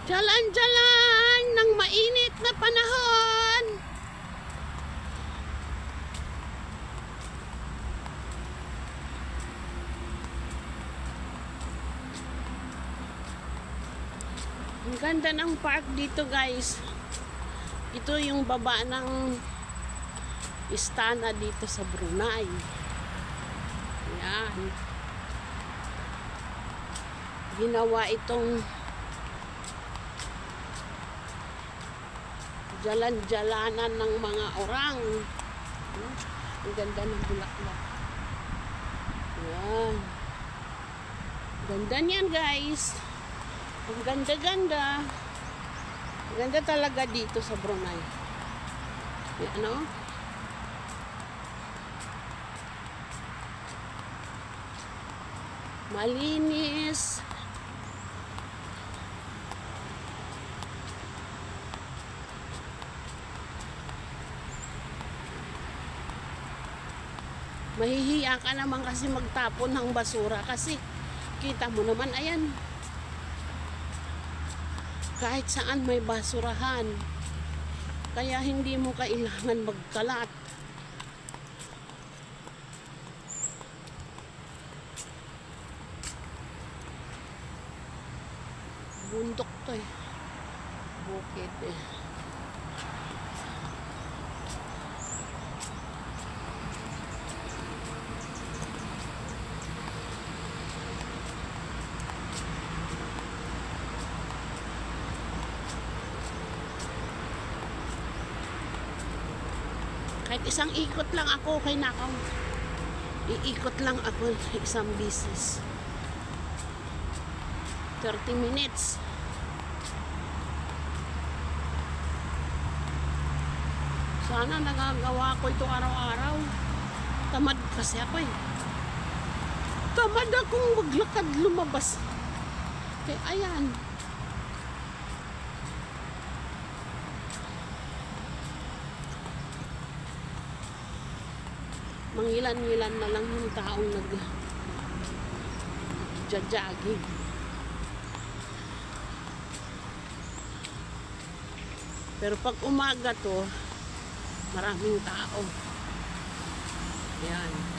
Jalan-jalan ng mainit na panahon. Ang ganda ng park dito, guys. Ito yung baba ng istana dito sa Brunei. Yan. Ginawa itong jalan-jalanan ng mga orang. Ang ganda ng bulaklak. Yan. Ganda niyan, guys. Ang ganda-ganda. Ganda talaga dito sa Brunei. Yan, ano? Malinis. Mahihiya ka naman kasi magtapon ng basura kasi kita mo naman, ayan, kahit saan may basurahan, kaya hindi mo kailangan magkalat. Bundok to eh, bukid eh. Kahit isang ikot lang ako, kay nakaw. Iikot lang ako isang bisis. 30 minutes. Sana nagagawa ko ito araw-araw. Tamad kasi ako eh. Tamad akong maglakad lumabas. Kaya ayan. Mangilan-ngilan na lang yung taong nag-jogging. Pero pag umaga to, maraming tao. Ayan.